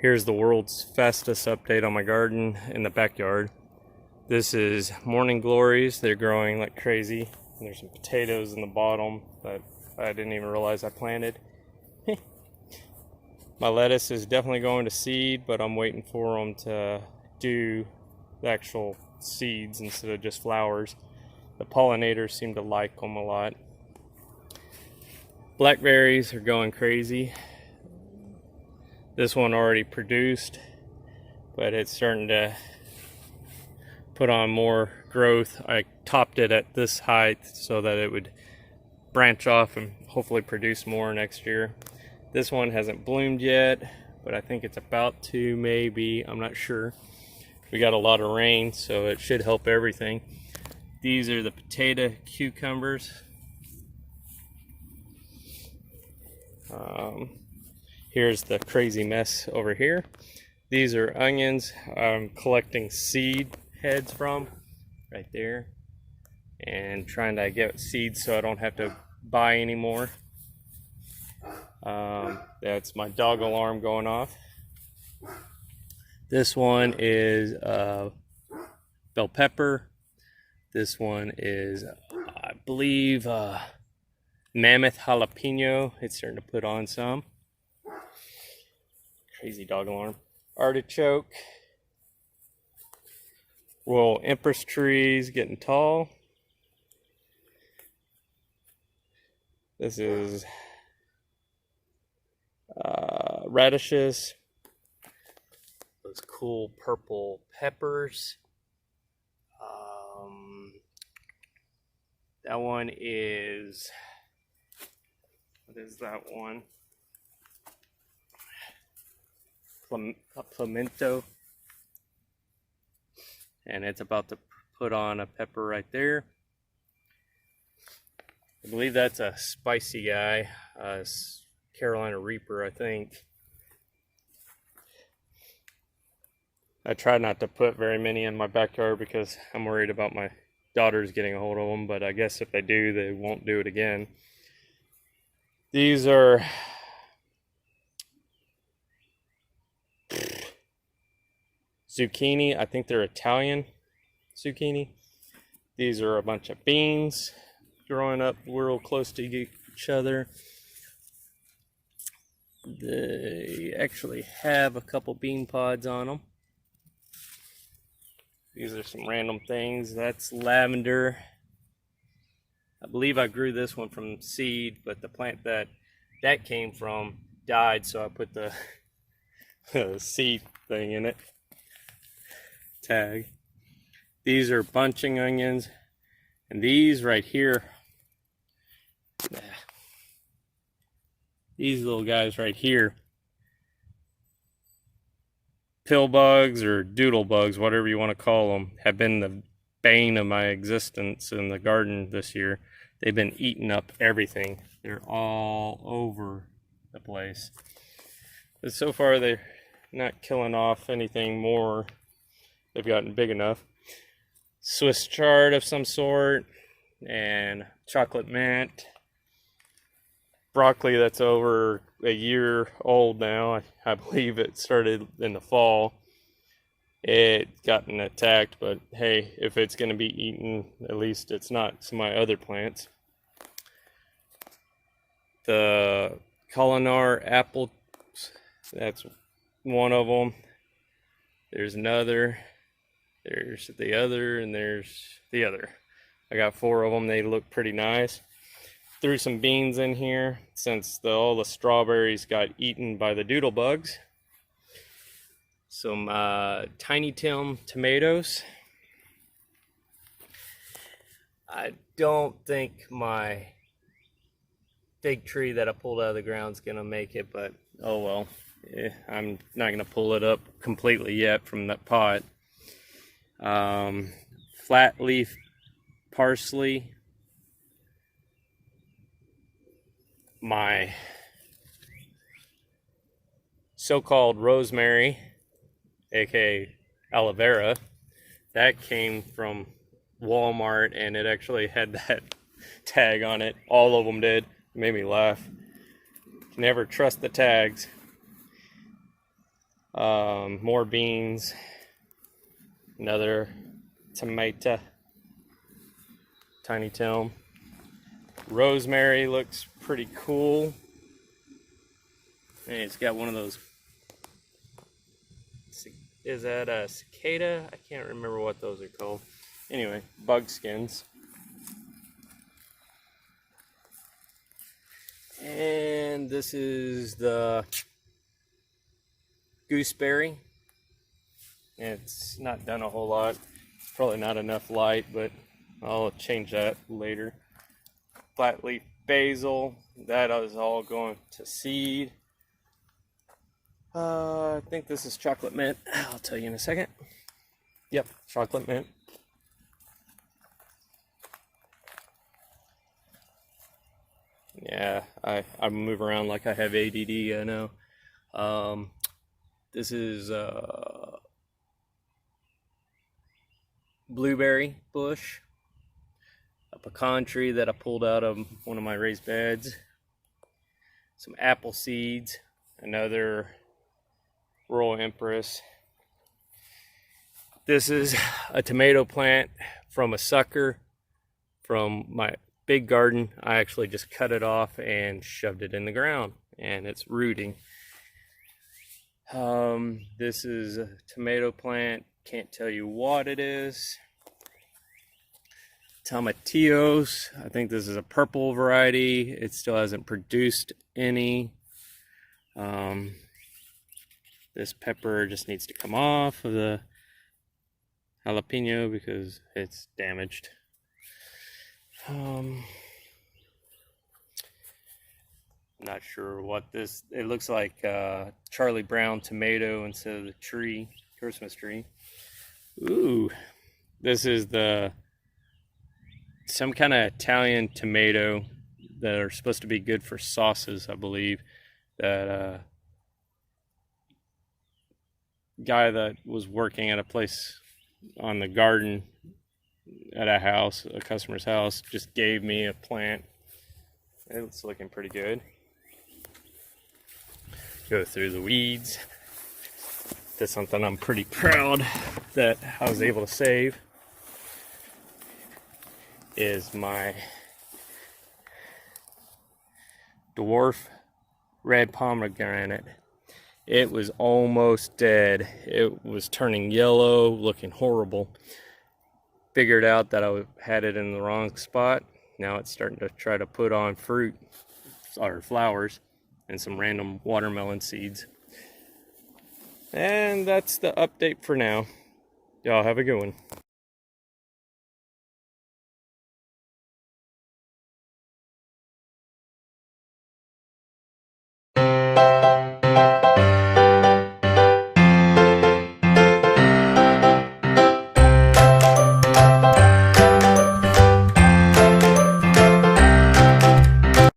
Here's the world's fastest update on my garden in the backyard. This is morning glories. They're growing like crazy. And there's some potatoes in the bottom that I didn't even realize I planted. My lettuce is definitely going to seed, but I'm waiting for them to do the actual seeds instead of just flowers. The pollinators seem to like them a lot. Blackberries are going crazy. This one already produced, but it's starting to put on more growth. I topped it at this height so that it would branch off and hopefully produce more next year. This one hasn't bloomed yet, but I think it's about to, maybe, I'm not sure. We got a lot of rain, so it should help everything. These are the potato cucumbers. Here's the crazy mess over here. These are onions I'm collecting seed heads from right there and trying to get seeds so I don't have to buy anymore. That's my dog alarm going off. This one is bell pepper. This one is, I believe, mammoth jalapeno. It's starting to put on some. Crazy dog alarm. Artichoke. Well, empress trees getting tall. This is radishes. Those cool purple peppers. That one is, what is that one? Pimento. And it's about to put on a pepper right there. I believe that's a spicy guy, Carolina Reaper, I think. I try not to put very many in my backyard because I'm worried about my daughters getting a hold of them, but I guess if they do, they won't do it again. These are zucchini. I think they're Italian zucchini. These are a bunch of beans growing up real close to each other. They actually have a couple bean pods on them. These are some random things. That's lavender. I believe I grew this one from seed, but the plant that came from died, so I put the seed thing in it. Tag. These are bunching onions, and these right here, these little guys right here, pill bugs or doodle bugs, whatever you want to call them, have been the bane of my existence in the garden this year. They've been eating up everything. They're all over the place. But so far they're not killing off anything more. They've gotten big enough. Swiss chard of some sort, and chocolate mint. Broccoli that's over a year old now. I believe it started in the fall. It's gotten attacked, but hey, if it's going to be eaten, at least it's not some of my other plants. The Culinar apple, that's one of them. There's another. There's the other, and there's the other. I got 4 of them. They look pretty nice. Threw some beans in here since all the strawberries got eaten by the doodle bugs. Some Tiny Tim tomatoes. I don't think my fig tree that I pulled out of the ground is gonna make it, but oh well. I'm not gonna pull it up completely yet from that pot. Flat leaf parsley. My so-called rosemary, aka aloe vera, that came from Walmart, and it actually had that tag on it. All of them did. It made me laugh. Never trust the tags. More beans. Another tomato. Tiny Tim. Rosemary looks pretty cool. And it's got one of those. Is that a cicada? I can't remember what those are called. Anyway, bug skins. And this is the gooseberry. It's not done a whole lot. Probably not enough light, but I'll change that later. Flat leaf basil. That is all going to seed. I think this is chocolate mint. I'll tell you in a second. Yep, chocolate mint. Yeah, I move around like I have ADD, I know. This is blueberry bush, a pecan tree that I pulled out of one of my raised beds, some apple seeds, another Royal Empress. This is a tomato plant from a sucker from my big garden. I actually just cut it off and shoved it in the ground, and it's rooting. This is a tomato plant. Can't tell you what it is. Tomatillos. I think this is a purple variety. It still hasn't produced any. This pepper just needs to come off of the jalapeno because it's damaged. Not sure what this, it looks like Charlie Brown tomato instead of the tree, Christmas tree. Ooh, this is some kind of Italian tomato that are supposed to be good for sauces, I believe. That guy that was working at a place on the garden at a customer's house, just gave me a plant. It's looking pretty good. Go through the weeds. That's something I'm pretty proud that I was able to save. Is my Dwarf Red Pomegranate. It was almost dead. It was turning yellow, looking horrible. Figured out that I had it in the wrong spot. Now it's starting to try to put on fruit or flowers and some random watermelon seeds. And that's the update for now. Y'all have a good one.